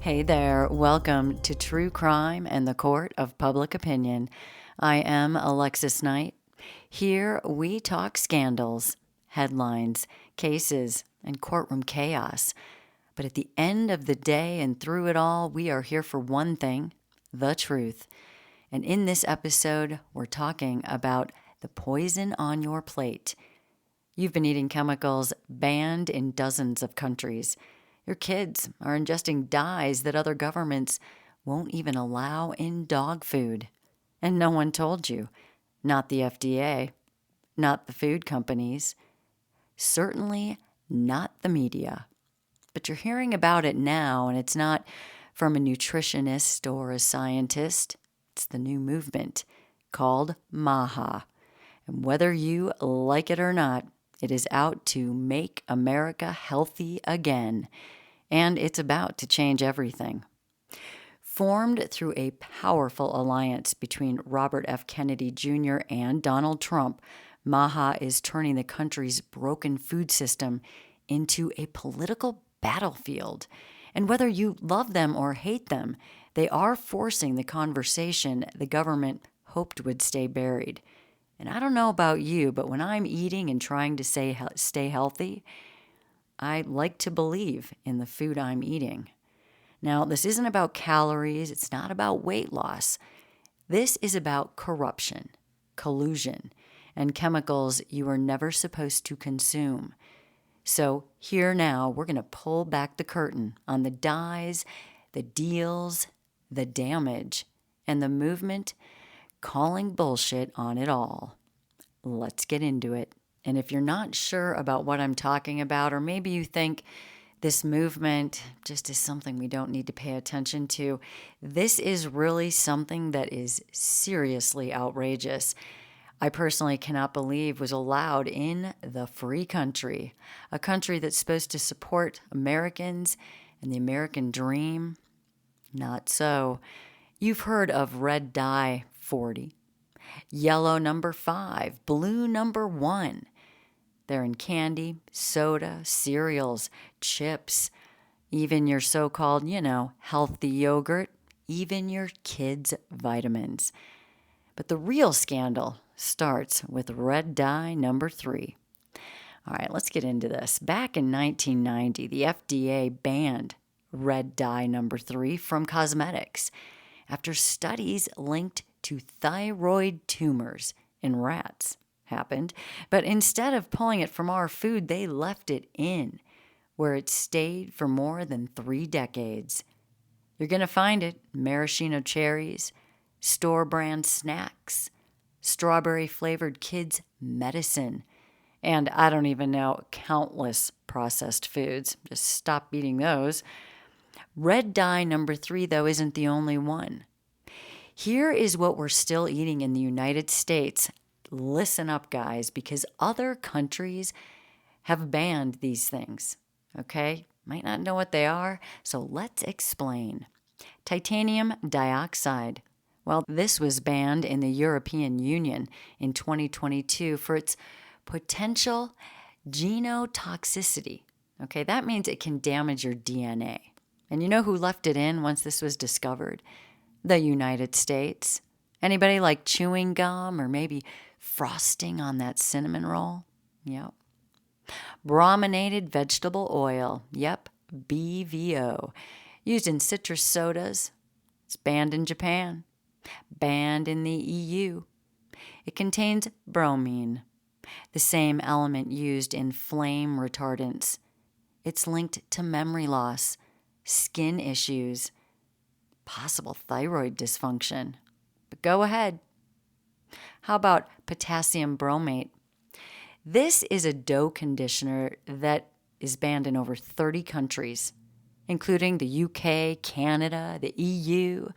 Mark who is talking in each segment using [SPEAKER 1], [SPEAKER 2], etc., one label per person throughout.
[SPEAKER 1] Hey there, welcome to True Crime and the Court of Public Opinion. I am Alexis Knight. Here we talk scandals, headlines, cases, and courtroom chaos. But at the end of the day and through it all, we are here for one thing, the truth. And in this episode, we're talking about the poison on your plate. You've been eating chemicals banned in dozens of countries. Your kids are ingesting dyes that other governments won't even allow in dog food. And no one told you. Not the FDA, not the food companies, certainly not the media. But you're hearing about it now, and it's not from a nutritionist or a scientist. It's the new movement called MAHA. And whether you like it or not, it is out to make America healthy again. And it's about to change everything. Formed through a powerful alliance between Robert F. Kennedy Jr. and Donald Trump, MAHA is turning the country's broken food system into a political battlefield. And whether you love them or hate them, they are forcing the conversation the government hoped would stay buried. And I don't know about you, but when I'm eating and trying to stay healthy, I like to believe in the food I'm eating. Now, this isn't about calories. It's not about weight loss. This is about corruption, collusion, and chemicals you are never supposed to consume. So here now, we're going to pull back the curtain on the dyes, the deals, the damage, and the movement calling bullshit on it all. Let's get into it. And if you're not sure about what I'm talking about, or maybe you think this movement just is something we don't need to pay attention to, this is really something that is seriously outrageous. I personally cannot believe was allowed in the free country, a country that's supposed to support Americans and the American dream. Not so. You've heard of red dye 40. Yellow number 5, blue number 1. They're in candy, soda, cereals, chips, even your so-called, healthy yogurt, even your kids' vitamins. But the real scandal starts with red dye number 3. All right, let's get into this. Back in 1990, the FDA banned red dye number 3 from cosmetics after studies linked to thyroid tumors in rats happened. But instead of pulling it from our food, they left it in, where it stayed for more than 3 decades. You're going to find it maraschino cherries, store-brand snacks, strawberry-flavored kids' medicine, and I don't even know, countless processed foods. Just stop eating those. Red dye number 3, though, isn't the only one. Here is what we're still eating in the United States. Listen up, guys, because other countries have banned these things, okay? Might not know what they are, so let's explain. Titanium dioxide. Well, this was banned in the European Union in 2022 for its potential genotoxicity. Okay, that means it can damage your DNA. And you know who left it in once this was discovered? The United States. Anybody like chewing gum or maybe frosting on that cinnamon roll? Yep. Brominated vegetable oil. Yep. BVO. Used in citrus sodas. It's banned in Japan. Banned in the EU. It contains bromine, the same element used in flame retardants. It's linked to memory loss, skin issues, possible thyroid dysfunction. But go ahead. How about potassium bromate? This is a dough conditioner that is banned in over 30 countries, including the UK, Canada, the EU,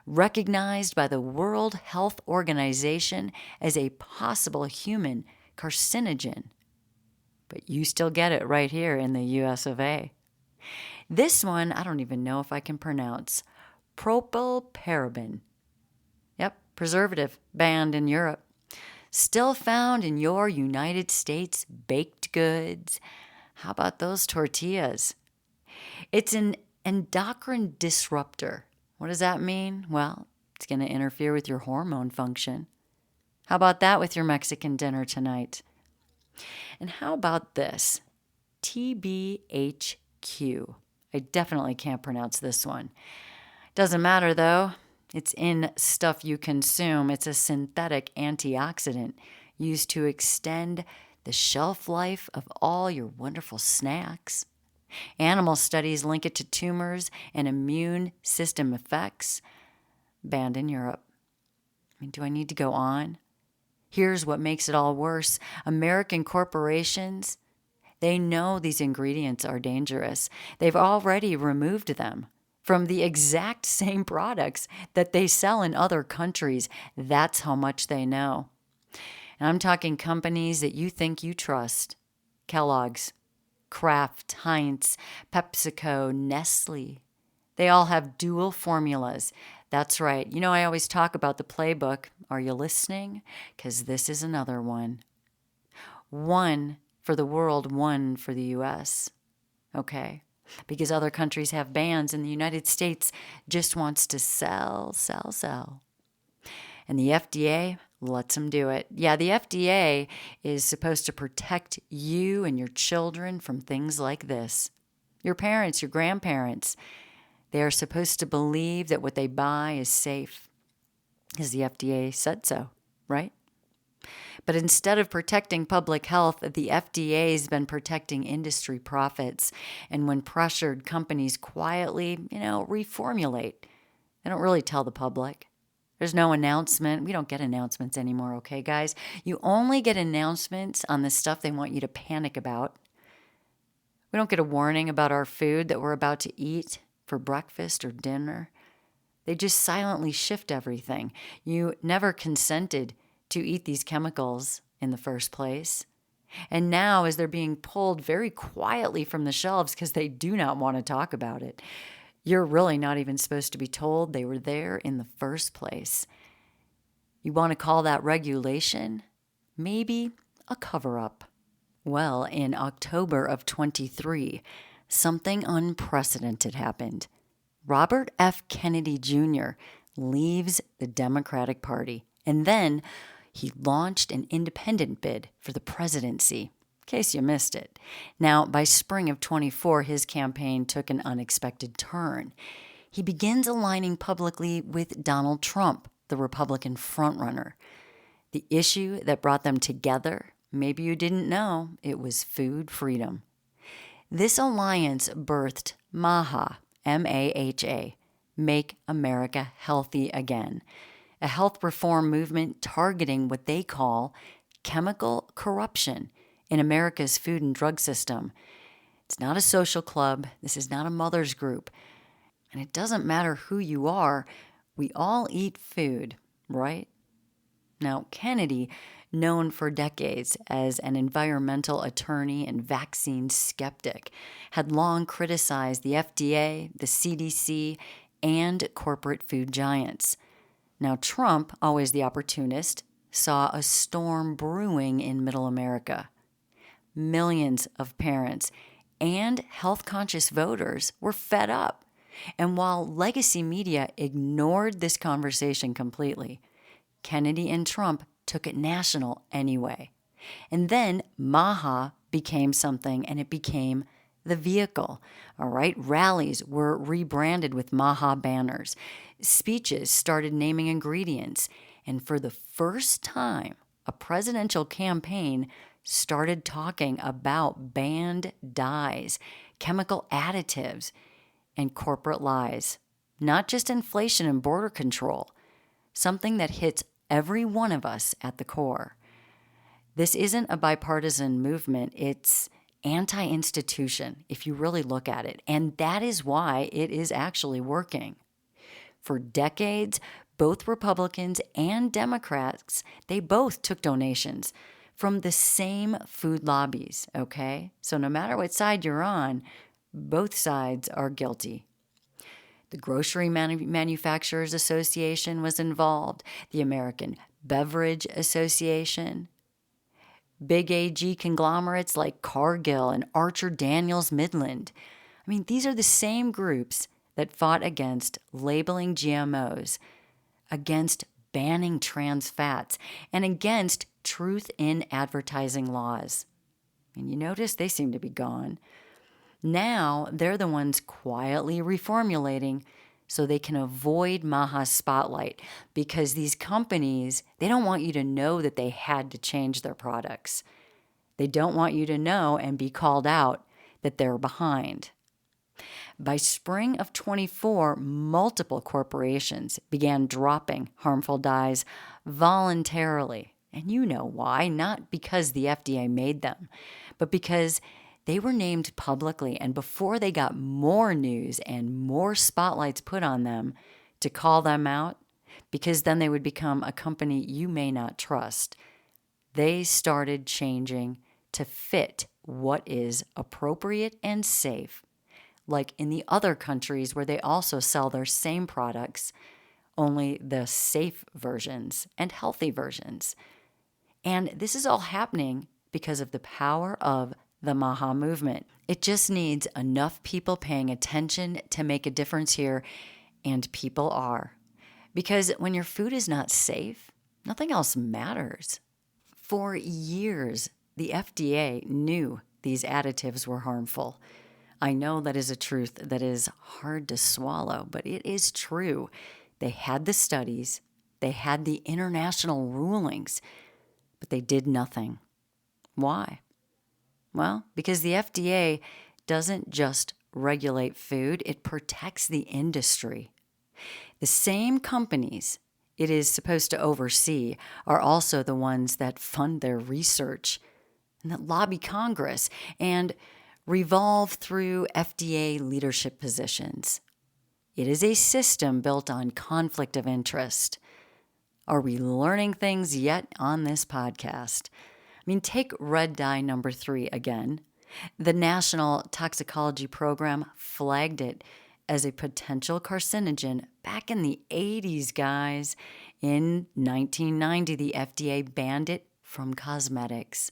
[SPEAKER 1] recognized by the World Health Organization as a possible human carcinogen. But you still get it right here in the US of A. This one, I don't even know if I can pronounce. Propylparaben. Yep, preservative, banned in Europe. Still found in your United States baked goods. How about those tortillas? It's an Endocrine disruptor. What does that mean? Well, it's going to interfere with your hormone function. How about that with your Mexican dinner tonight? And how about this? TBHQ. I definitely can't pronounce this one. Doesn't matter though. It's in stuff you consume. It's a synthetic antioxidant used to extend the shelf life of all your wonderful snacks. Animal studies link it to tumors and immune system effects. Banned in Europe. I mean, do I need to go on? Here's what makes it all worse. American corporations, they know these ingredients are dangerous. They've already removed them from the exact same products that they sell in other countries. That's how much they know. And I'm talking companies that you think you trust. Kellogg's, Kraft, Heinz, PepsiCo, Nestle. They all have dual formulas. That's right. You know, I always talk about the playbook. Are you listening? Because this is another one. One for the world, one for the U.S. Okay? Because other countries have bans and the United States just wants to sell. And the FDA lets them do it. Yeah, the FDA is supposed to protect you and your children from things like this. Your parents, your grandparents, they are supposed to believe that what they buy is safe because the FDA said so, right? But instead of protecting public health, the FDA has been protecting industry profits. And when pressured, companies quietly, reformulate. They don't really tell the public. There's no announcement. We don't get announcements anymore, okay, guys? You only get announcements on the stuff they want you to panic about. We don't get a warning about our food that we're about to eat for breakfast or dinner. They just silently shift everything. You never consented to eat these chemicals in the first place. And now, as they're being pulled very quietly from the shelves because they do not want to talk about it, you're really not even supposed to be told they were there in the first place. You want to call that regulation? Maybe a cover-up. Well, in October of 23, something unprecedented happened. Robert F. Kennedy Jr. leaves the Democratic Party, and then he launched an independent bid for the presidency, in case you missed it. Now, by spring of 24, his campaign took an unexpected turn. He begins aligning publicly with Donald Trump, the Republican frontrunner. The issue that brought them together, maybe you didn't know, it was food freedom. This alliance birthed MAHA, M-A-H-A, Make America Healthy Again, a health reform movement targeting what they call chemical corruption in America's food and drug system. It's not a social club. This is not a mother's group. And it doesn't matter who you are. We all eat food, right? Now, Kennedy, known for decades as an environmental attorney and vaccine skeptic, had long criticized the FDA, the CDC, and corporate food giants. Now, Trump, always the opportunist, saw a storm brewing in Middle America. Millions of parents and health-conscious voters were fed up. And while legacy media ignored this conversation completely, Kennedy and Trump took it national anyway. And then MAHA became something, and it became the vehicle. All right, rallies were rebranded with MAHA banners. Speeches started naming ingredients. And for the first time, a presidential campaign started talking about banned dyes, chemical additives, and corporate lies. Not just inflation and border control, something that hits every one of us at the core. This isn't a bipartisan movement. It's anti-institution, if you really look at it. And that is why it is actually working. For decades, both Republicans and Democrats, they both took donations from the same food lobbies, okay? So no matter what side you're on, both sides are guilty. The Grocery Manufacturers Association was involved, the American Beverage Association, big AG conglomerates like Cargill and Archer Daniels Midland. I mean, these are the same groups that fought against labeling GMOs, against banning trans fats, and against truth in advertising laws. And you notice they seem to be gone. Now they're the ones quietly reformulating so they can avoid MAHA's spotlight, because these companies, they don't want you to know that they had to change their products. They don't want you to know and be called out that they're behind. By spring of 24, multiple corporations began dropping harmful dyes voluntarily. And you know why. Not because the FDA made them, but because they were named publicly, and before they got more news and more spotlights put on them to call them out, because then they would become a company you may not trust, they started changing to fit what is appropriate and safe, like in the other countries where they also sell their same products, only the safe versions and healthy versions. And this is all happening because of the power of the MAHA movement. It just needs enough people paying attention to make a difference here, and people are. Because when your food is not safe, nothing else matters. For years, the FDA knew these additives were harmful. I know that is a truth that is hard to swallow, but it is true. They had the studies, they had the international rulings, but they did nothing. Why? Well, because the FDA doesn't just regulate food, it protects the industry. The same companies it is supposed to oversee are also the ones that fund their research and that lobby Congress and revolve through FDA leadership positions. It is a system built on conflict of interest. Are we learning things yet on this podcast? I mean, take red dye number 3 again. The National Toxicology Program flagged it as a potential carcinogen back in the 80s, guys. In 1990, the FDA banned it from cosmetics.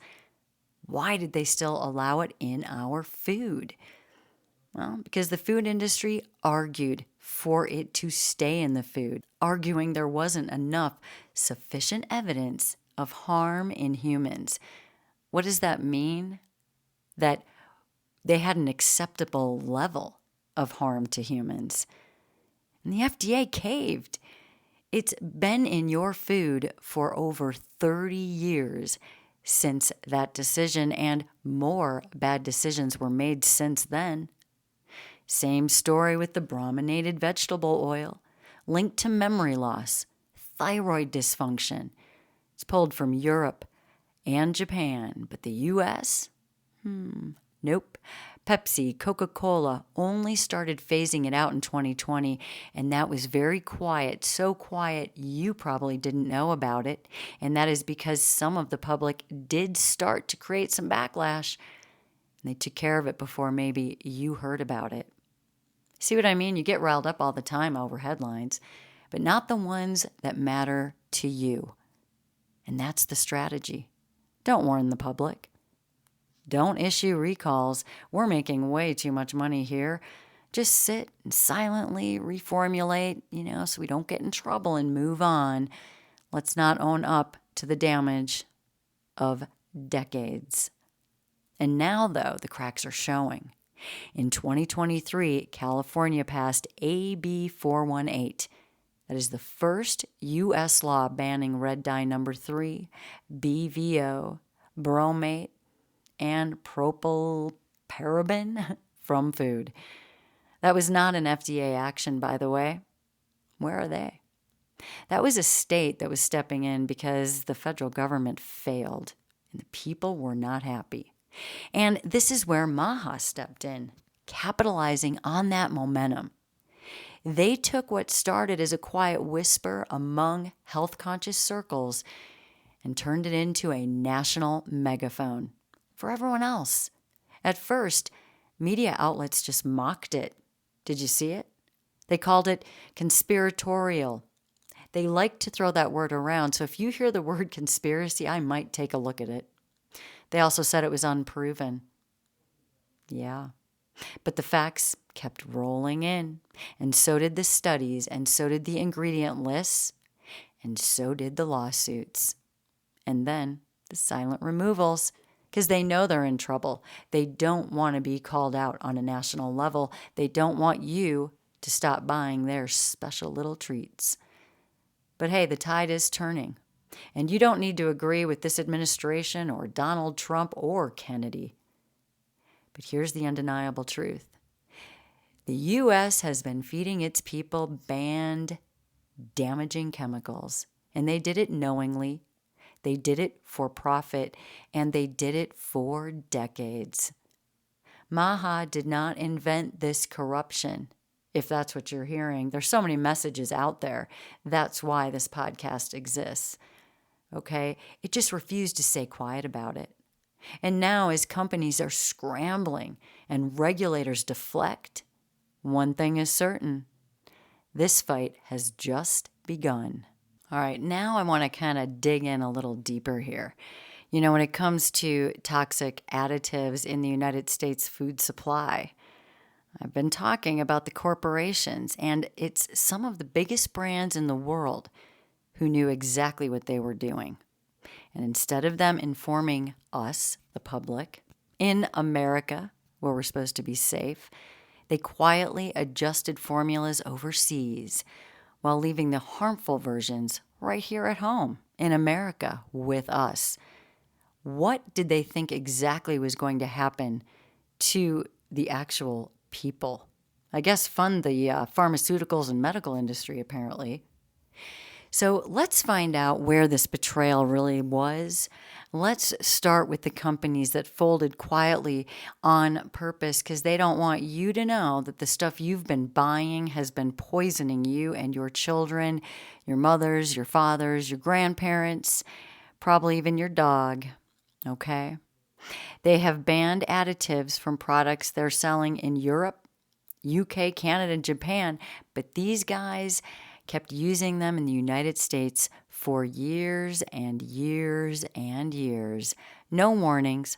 [SPEAKER 1] Why did they still allow it in our food? Well, because the food industry argued for it to stay in the food, arguing there wasn't enough sufficient evidence of harm in humans. What does that mean? That they had an acceptable level of harm to humans. And the FDA caved. It's been in your food for over 30 years since that decision, and more bad decisions were made since then. Same story with the brominated vegetable oil, linked to memory loss, thyroid dysfunction. It's pulled from Europe and Japan, but the U.S.? Nope. Pepsi, Coca-Cola only started phasing it out in 2020, and that was very quiet, so quiet you probably didn't know about it, and that is because some of the public did start to create some backlash, and they took care of it before maybe you heard about it. See what I mean? You get riled up all the time over headlines, but not the ones that matter to you. And that's the strategy. Don't warn the public. Don't issue recalls. We're making way too much money here. Just sit and silently reformulate, so we don't get in trouble and move on. Let's not own up to the damage of decades. And now, though, the cracks are showing. In 2023, California passed AB 418. That is the first U.S. law banning red dye number 3, BVO, bromate, and propylparaben from food. That was not an FDA action, by the way. Where are they? That was a state that was stepping in because the federal government failed, and the people were not happy. And this is where MAHA stepped in, capitalizing on that momentum. They took what started as a quiet whisper among health-conscious circles and turned it into a national megaphone for everyone else. At first, media outlets just mocked it. Did you see it? They called it conspiratorial. They like to throw that word around, so if you hear the word conspiracy, I might take a look at it. They also said it was unproven. Yeah. But the facts kept rolling in, and so did the studies, and so did the ingredient lists, and so did the lawsuits. And then the silent removals, because they know they're in trouble. They don't want to be called out on a national level. They don't want you to stop buying their special little treats. But hey, the tide is turning. And you don't need to agree with this administration or Donald Trump or Kennedy. But here's the undeniable truth. The U.S. has been feeding its people banned, damaging chemicals. And they did it knowingly. They did it for profit. And they did it for decades. MAHA did not invent this corruption, if that's what you're hearing. There's so many messages out there. That's why this podcast exists. Okay? It just refused to stay quiet about it. And now, as companies are scrambling and regulators deflect, one thing is certain. This fight has just begun. All right, now I want to kind of dig in a little deeper here. You know, when it comes to toxic additives in the United States food supply, I've been talking about the corporations, and it's some of the biggest brands in the world who knew exactly what they were doing. And instead of them informing us, the public, in America, where we're supposed to be safe, they quietly adjusted formulas overseas while leaving the harmful versions right here at home in America with us. What did they think exactly was going to happen to the actual people? I guess fund the pharmaceuticals and medical industry, apparently. So let's find out where this betrayal really was. Let's start with the companies that folded quietly on purpose because they don't want you to know that the stuff you've been buying has been poisoning you and your children, your mothers, your fathers, your grandparents, probably even your dog. Okay? They have banned additives from products they're selling in Europe, UK, Canada, and Japan, but these guys kept using them in the United States for years and years and years. No warnings,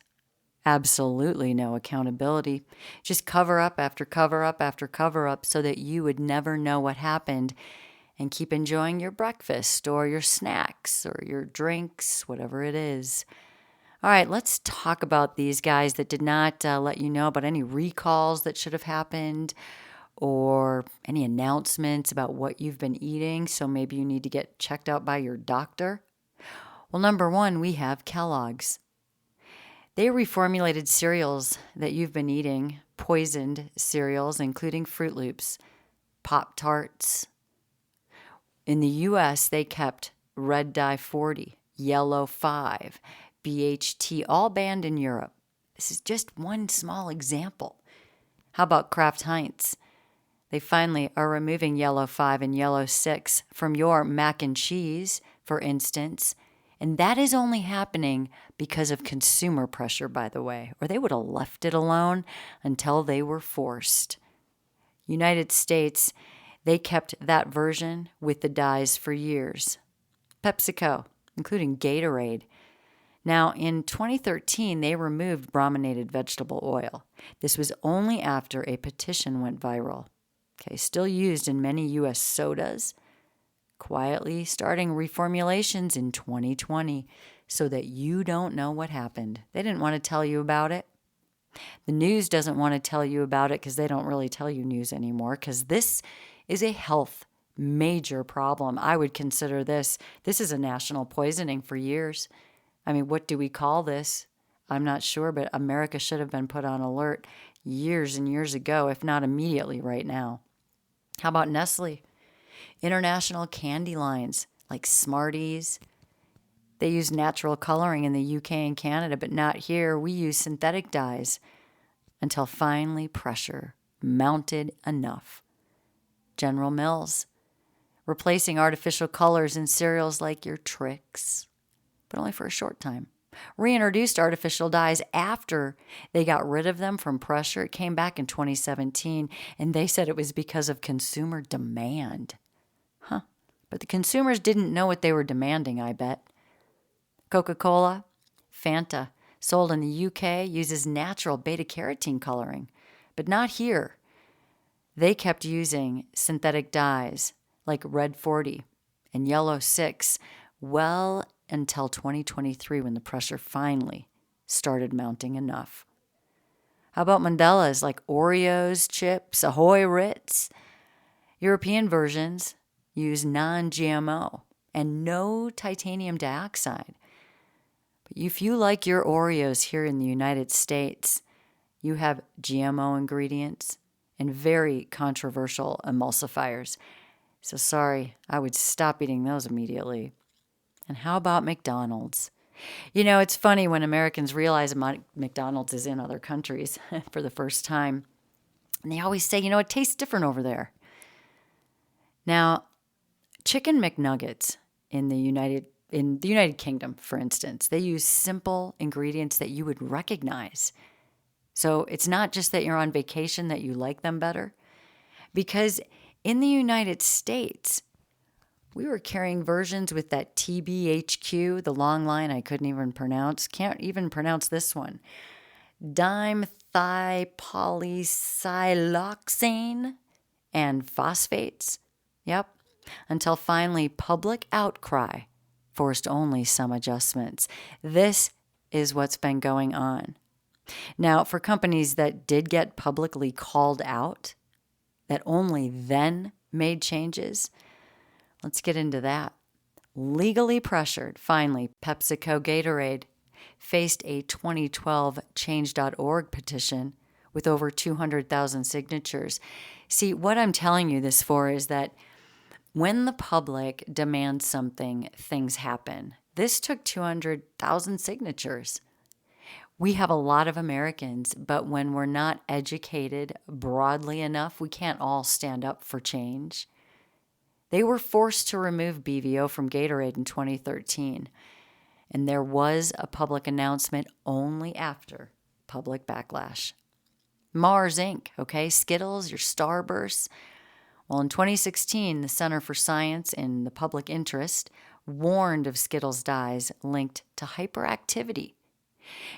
[SPEAKER 1] absolutely no accountability. Just cover up after cover up after cover up so that you would never know what happened and keep enjoying your breakfast or your snacks or your drinks, whatever it is. All right, let's talk about these guys that did not let you know about any recalls that should have happened or any announcements about what you've been eating, so maybe you need to get checked out by your doctor. Well, number one, we have Kellogg's. They reformulated cereals that you've been eating, poisoned cereals, including Fruit Loops, Pop-Tarts. In the U.S., they kept Red Dye 40, Yellow 5, BHT, all banned in Europe. This is just one small example. How about Kraft Heinz? They finally are removing Yellow 5 and Yellow 6 from your mac and cheese, for instance. And that is only happening because of consumer pressure, by the way, or they would have left it alone until they were forced. United States, they kept that version with the dyes for years. PepsiCo, including Gatorade. Now, in 2013, they removed brominated vegetable oil. This was only after a petition went viral. Okay, still used in many U.S. sodas, quietly starting reformulations in 2020 so that you don't know what happened. They didn't want to tell you about it. The news doesn't want to tell you about it because they don't really tell you news anymore because this is a health major problem. I would consider this is a national poisoning for years. I mean, what do we call this? I'm not sure, but America should have been put on alert years and years ago, if not immediately right now. How about Nestle? International candy lines like Smarties. They use natural coloring in the UK and Canada, but not here. We use synthetic dyes until finally pressure mounted enough. General Mills, replacing artificial colors in cereals like your Trix, but only for a short time. Reintroduced artificial dyes after they got rid of them from pressure. It came back in 2017, and they said it was because of consumer demand. But the consumers didn't know what they were demanding, I bet. Coca-Cola, Fanta, sold in the UK, uses natural beta-carotene coloring. But not here. They kept using synthetic dyes like red 40 and yellow 6 well until 2023 when the pressure finally started mounting enough. How about Mandelas like Oreos, Chips, Ahoy Ritz? European versions use non-GMO and no titanium dioxide. But if you like your Oreos here in the United States, you have GMO ingredients and very controversial emulsifiers. So sorry, I would stop eating those immediately. And how about McDonald's? You know, it's funny when Americans realize McDonald's is in other countries for the first time. And they always say, it tastes different over there. Now, Chicken McNuggets in the United Kingdom, for instance, they use simple ingredients that you would recognize. So it's not just that you're on vacation that you like them better. Because in the United States, we were carrying versions with that TBHQ, the long line I couldn't even pronounce. Can't even pronounce this one. Dimethylpolysiloxane and phosphates. Yep. Until finally public outcry forced only some adjustments. This is what's been going on. Now, for companies that did get publicly called out, that only then made changes, let's get into that. Legally pressured, finally, PepsiCo Gatorade faced a 2012 Change.org petition with over 200,000 signatures. See, what I'm telling you this for is that when the public demands something, things happen. This took 200,000 signatures. We have a lot of Americans, but when we're not educated broadly enough, we can't all stand up for change. They were forced to remove BVO from Gatorade in 2013, and there was a public announcement only after public backlash. Mars Inc., okay, Skittles, your Starbursts. Well, in 2016, the Center for Science in the Public Interest warned of Skittles dyes linked to hyperactivity.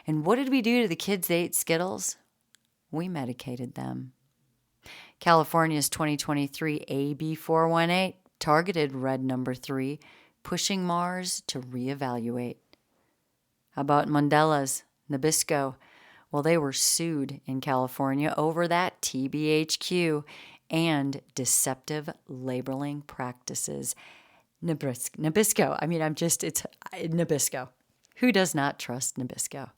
[SPEAKER 1] And what did we do to the kids that ate Skittles? We medicated them. California's 2023 AB 418 targeted red number 3, pushing Mars to reevaluate. How about Mandela's, Nabisco? Well, they were sued in California over that TBHQ and deceptive labeling practices. Nabisco. It's Nabisco. Who does not trust Nabisco?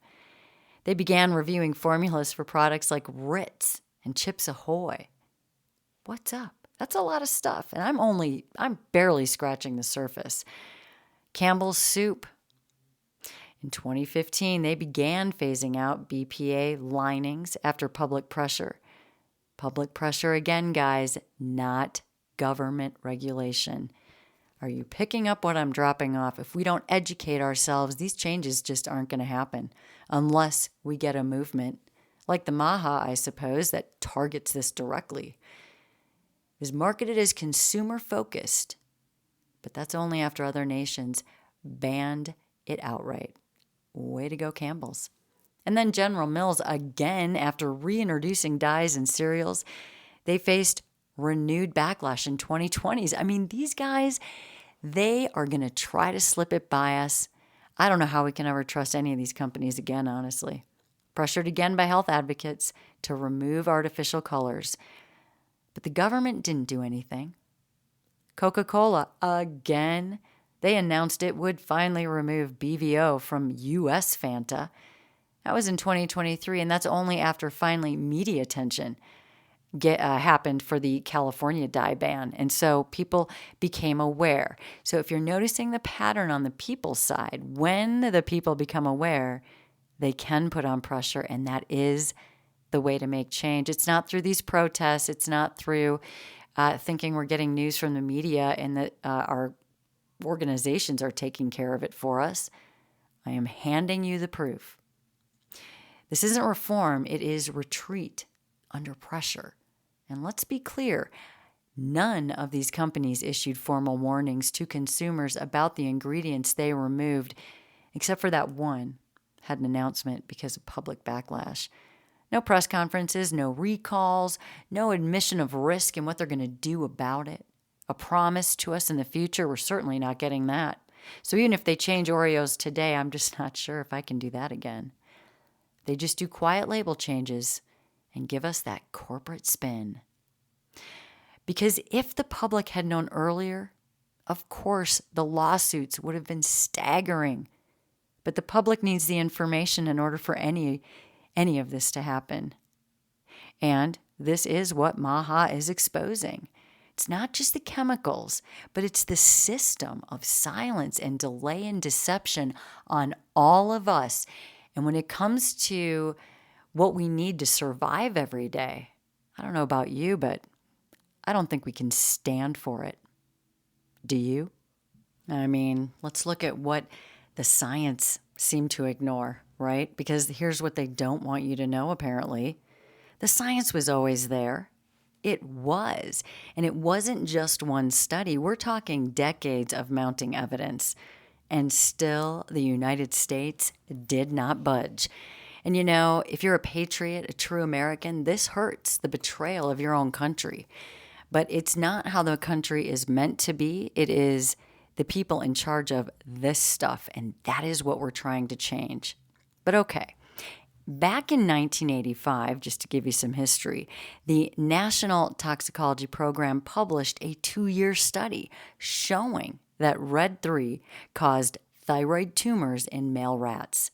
[SPEAKER 1] They began reviewing formulas for products like Ritz and Chips Ahoy. What's up? That's a lot of stuff, and I'm barely scratching the surface. Campbell's Soup. In 2015, they began phasing out BPA linings after public pressure. Public pressure again, guys, not government regulation. Are you picking up what I'm dropping off? If we don't educate ourselves, these changes just aren't going to happen unless we get a movement like the MAHA, I suppose, that targets this directly. It is marketed as consumer-focused, but that's only after other nations banned it outright. Way to go, Campbell's. And then General Mills, again, after reintroducing dyes in cereals, they faced renewed backlash in 2020s. These guys, they are going to try to slip it by us. I don't know how we can ever trust any of these companies again, honestly. Pressured again by health advocates to remove artificial colors. But the government didn't do anything. Coca-Cola, again, they announced it would finally remove BVO from U.S. Fanta. That was in 2023, and that's only after finally media attention happened for the California dye ban. And so people became aware. So if you're noticing the pattern on the people's side, when the people become aware, they can put on pressure, and that is the way to make change. It's not through these protests. It's not through thinking we're getting news from the media and that our organizations are taking care of it for us. I am handing you the proof. This isn't reform. It is retreat under pressure. And let's be clear, none of these companies issued formal warnings to consumers about the ingredients they removed, except for that one had an announcement because of public backlash. No press conferences, no recalls, no admission of risk and what they're going to do about it. A promise to us in the future, we're certainly not getting that. So even if they change Oreos today, I'm just not sure if I can do that again. They just do quiet label changes and give us that corporate spin. Because if the public had known earlier, of course, the lawsuits would have been staggering. But the public needs the information in order for any of this to happen. And this is what MAHA is exposing. It's not just the chemicals, but it's the system of silence and delay and deception on all of us. And when it comes to what we need to survive every day, I don't know about you, but I don't think we can stand for it. Do you? I mean, let's look at what the science seemed to ignore, right? Because here's what they don't want you to know, apparently. The science was always there. It was. And it wasn't just one study. We're talking decades of mounting evidence. And still, the United States did not budge. And you know, if you're a patriot, a true American, this hurts, the betrayal of your own country. But it's not how the country is meant to be. It is the people in charge of this stuff, and that is what we're trying to change. But okay, back in 1985, just to give you some history, the National Toxicology Program published a 2-year study showing that Red 3 caused thyroid tumors in male rats.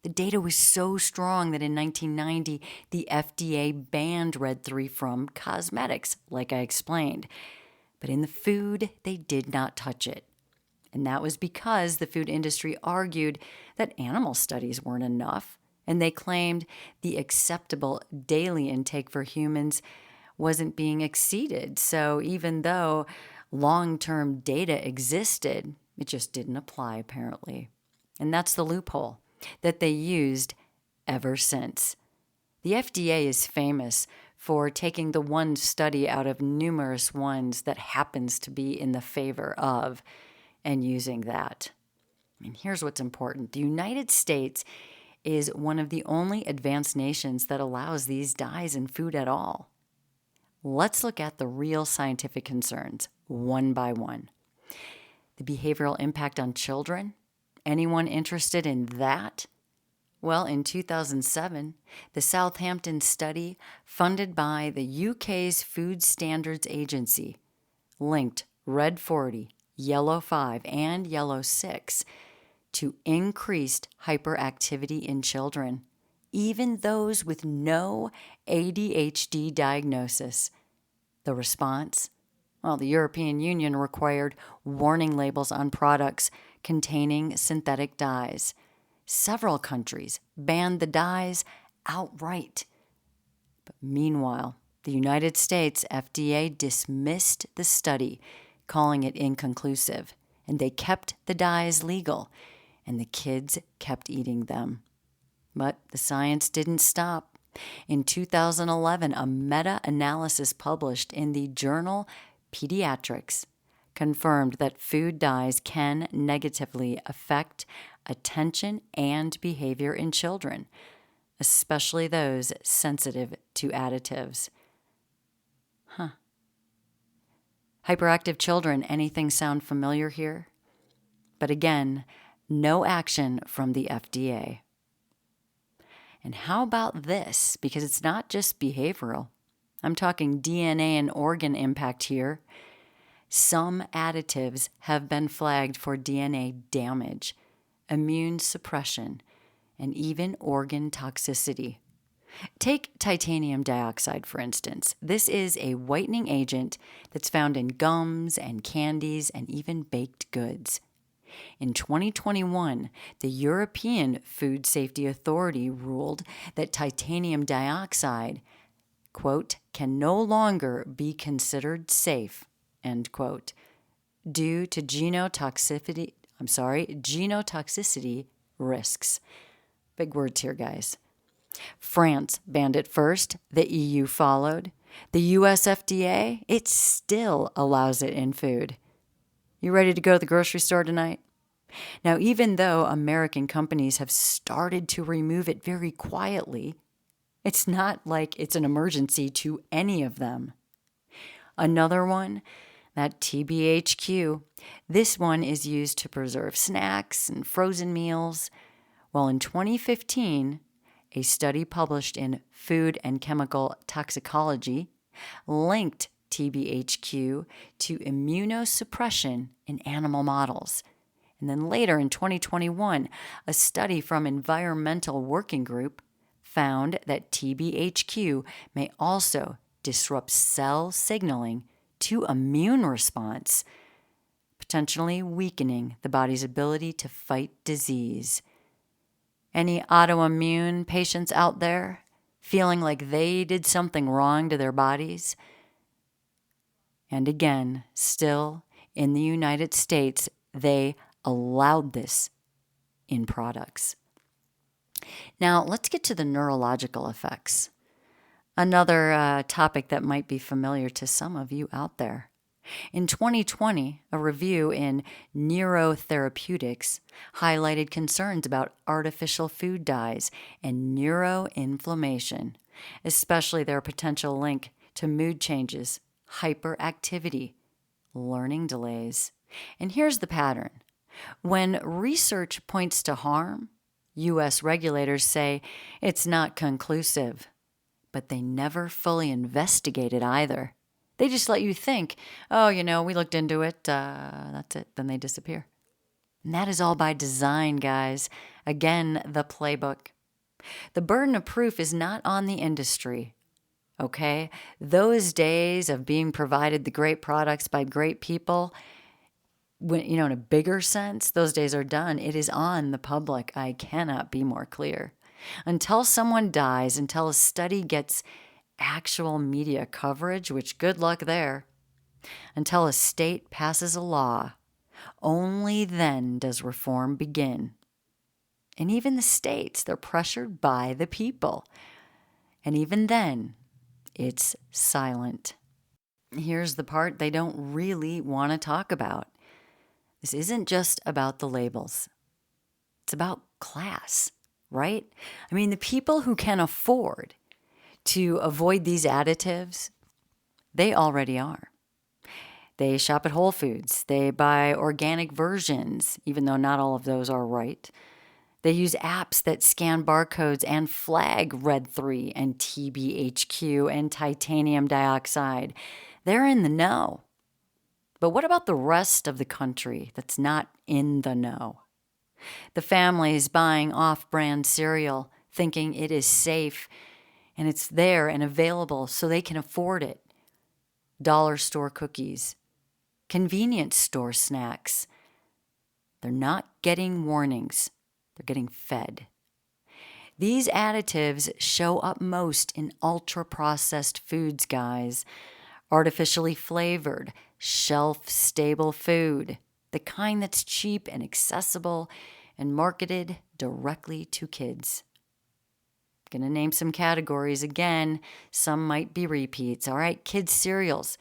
[SPEAKER 1] The data was so strong that in 1990, the FDA banned Red 3 from cosmetics, like I explained. But in the food, they did not touch it. And that was because the food industry argued that animal studies weren't enough, and they claimed the acceptable daily intake for humans wasn't being exceeded. So even though long-term data existed, it just didn't apply, apparently. And that's the loophole that they used ever since. The FDA is famous for taking the one study out of numerous ones that happens to be in the favor of and using that. And here's what's important. The United States is one of the only advanced nations that allows these dyes in food at all. Let's look at the real scientific concerns one by one. The behavioral impact on children. Anyone interested in that? Well, in 2007, the Southampton study, funded by the UK's Food Standards Agency, linked Red 40, Yellow 5, and Yellow 6 to increased hyperactivity in children, even those with no ADHD diagnosis. The response? Well, the European Union required warning labels on products containing synthetic dyes. Several countries banned the dyes outright. But meanwhile, the United States FDA dismissed the study, calling it inconclusive, and they kept the dyes legal, and the kids kept eating them. But the science didn't stop. In 2011, a meta-analysis published in the journal Pediatrics confirmed that food dyes can negatively affect attention and behavior in children, especially those sensitive to additives. Hyperactive children, anything sound familiar here? But again, no action from the FDA. And how about this? Because it's not just behavioral. I'm talking DNA and organ impact here. Some additives have been flagged for DNA damage, immune suppression, and even organ toxicity. Take titanium dioxide, for instance. This is a whitening agent that's found in gums and candies and even baked goods. In 2021, the European Food Safety Authority ruled that titanium dioxide, quote, can no longer be considered safe, end quote, due to genotoxicity risks. Big words here, guys. France banned it first. The EU followed. The US FDA, it still allows it in food. You ready to go to the grocery store tonight? Now, even though American companies have started to remove it very quietly, It's not like it's an emergency to any of them. Another one, that TBHQ. This one is used to preserve snacks and frozen meals. Well, in 2015, a study published in Food and Chemical Toxicology linked TBHQ to immunosuppression in animal models. And then later in 2021, a study from Environmental Working Group found that TBHQ may also disrupt cell signaling to immune response, potentially weakening the body's ability to fight disease. Any autoimmune patients out there feeling like they did something wrong to their bodies? And again, still in the United States, they allowed this in products. Now, let's get to the neurological effects. Another topic that might be familiar to some of you out there. In 2020, a review in Neurotherapeutics highlighted concerns about artificial food dyes and neuroinflammation, especially their potential link to mood changes, hyperactivity, learning delays. And here's the pattern. When research points to harm, U.S. regulators say it's not conclusive, but they never fully investigate it either. They just let you think, oh, we looked into it, that's it, then they disappear. And that is all by design, guys. Again, the playbook. The burden of proof is not on the industry, okay? Those days of being provided the great products by great people, when, in a bigger sense, those days are done. It is on the public. I cannot be more clear. Until someone dies, until a study gets actual media coverage, which good luck there, until a state passes a law, only then does reform begin. And even the states, they're pressured by the people. And even then, it's silent. Here's the part they don't really want to talk about. This isn't just about the labels. It's about class, right? I mean, the people who can afford to avoid these additives, they already are. They shop at Whole Foods. They buy organic versions, even though not all of those are right. They use apps that scan barcodes and flag Red 3 and TBHQ and titanium dioxide. They're in the know. But what about the rest of the country that's not in the know? The families buying off-brand cereal, thinking it is safe, and it's there and available so they can afford it. Dollar store cookies, convenience store snacks. They're not getting warnings. They're getting fed. These additives show up most in ultra-processed foods, guys. Artificially flavored, shelf-stable food. The kind that's cheap and accessible and marketed directly to kids. Going to name some categories again. Some might be repeats. All right, kids' cereals.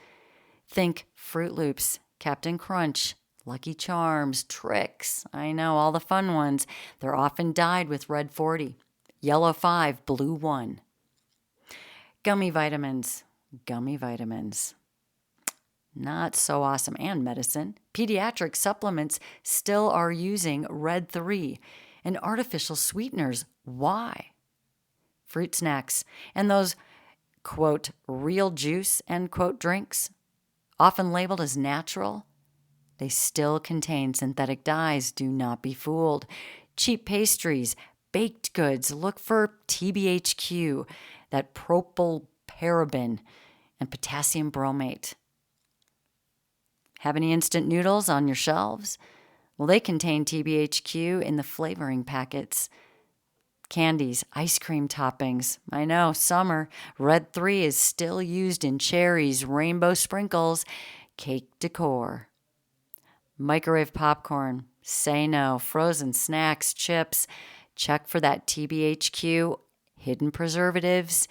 [SPEAKER 1] Think Fruit Loops, Captain Crunch, Lucky Charms, Trix. I know, all the fun ones. They're often dyed with red 40, yellow 5, blue 1. Gummy vitamins. Not so awesome. And medicine. Pediatric supplements still are using red 3 and artificial sweeteners. Why? Fruit snacks and those, quote, real juice, end quote, drinks, often labeled as natural, they still contain synthetic dyes. Do not be fooled. Cheap pastries, baked goods, look for TBHQ, that propylparaben, and potassium bromate. Have any instant noodles on your shelves? Well, they contain TBHQ in the flavoring packets. Candies, ice cream toppings. I know, summer. Red 3 is still used in cherries, rainbow sprinkles, cake decor. Microwave popcorn. Say no. Frozen snacks, chips. Check for that TBHQ. Hidden preservatives.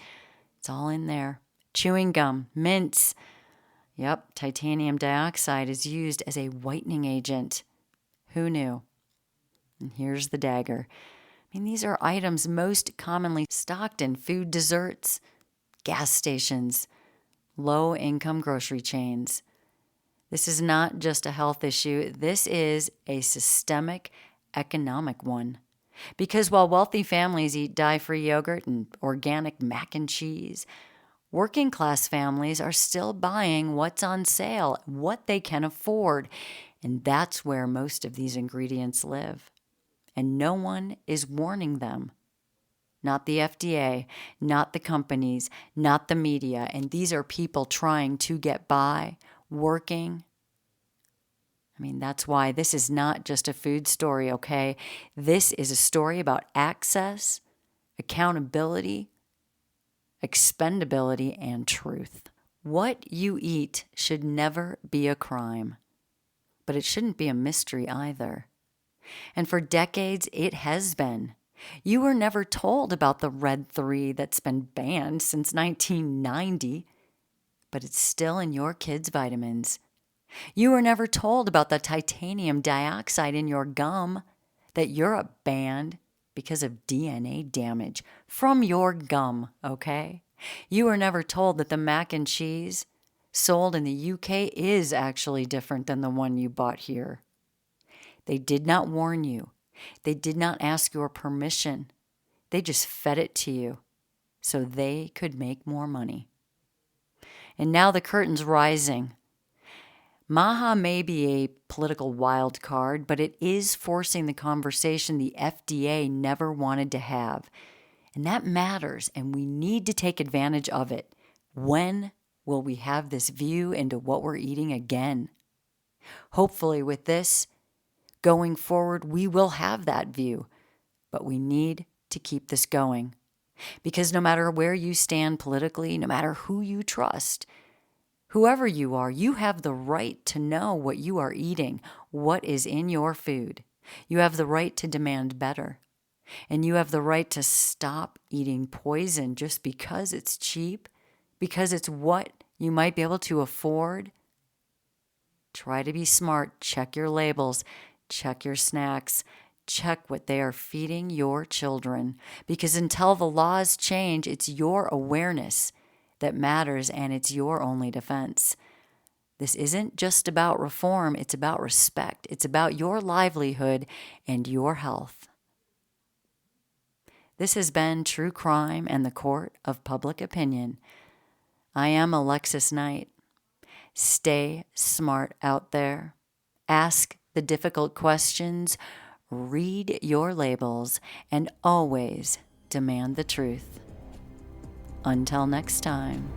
[SPEAKER 1] It's all in there. Chewing gum, mints. Yep, titanium dioxide is used as a whitening agent. Who knew? And here's the dagger. I mean, these are items most commonly stocked in food, desserts, gas stations, low-income grocery chains. This is not just a health issue. This is a systemic economic one. Because while wealthy families eat dye-free yogurt and organic mac and cheese, working class families are still buying what's on sale, what they can afford. And that's where most of these ingredients live. And no one is warning them. Not the FDA, not the companies, not the media. And these are people trying to get by, working. I mean, that's why this is not just a food story, okay? This is a story about access, accountability, expendability, and truth. What you eat should never be a crime, but it shouldn't be a mystery either. And for decades, it has been. You were never told about the Red 3 that's been banned since 1990, but it's still in your kids' vitamins. You were never told about the titanium dioxide in your gum that Europe banned because of DNA damage from your gum, okay? You were never told that the mac and cheese sold in the UK is actually different than the one you bought here. They did not warn you. They did not ask your permission. They just fed it to you so they could make more money. And now the curtain's rising. MAHA may be a political wild card, but it is forcing the conversation the FDA never wanted to have. And that matters, and we need to take advantage of it. When will we have this view into what we're eating again? Hopefully with this, going forward, we will have that view, but we need to keep this going. Because no matter where you stand politically, no matter who you trust, whoever you are, you have the right to know what you are eating, what is in your food. You have the right to demand better. And you have the right to stop eating poison just because it's cheap, because it's what you might be able to afford. Try to be smart. Check your labels. Check your snacks. Check what they are feeding your children. Because until the laws change, it's your awareness that matters, and it's your only defense. This isn't just about reform, it's about respect. It's about your livelihood and your health. This has been True Crime and the Court of Public Opinion. I am Alexis Knight. Stay smart out there. Ask the difficult questions, read your labels, and always demand the truth. Until next time.